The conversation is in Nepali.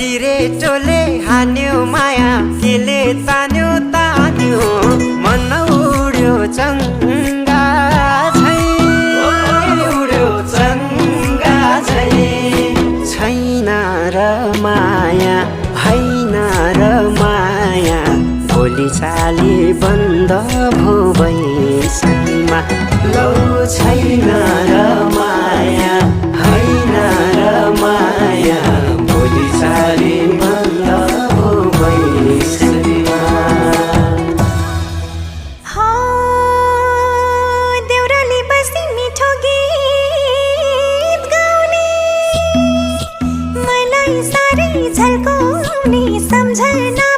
छिरेटोले हान्यो माया केले तान्यो तान्यो मन उड्यो चङ्गा झै उड्यो चङ्गा झै छैन र माया होइन र माया भोलि चाली बन्द भो बैसैमा लौ छैन र माया होइन र माया भोलि चाली बन्द भो बैसैमा देउराली बस्ती मिठो गीत गाउने मलाई साह्रै झल्काउने सम्झना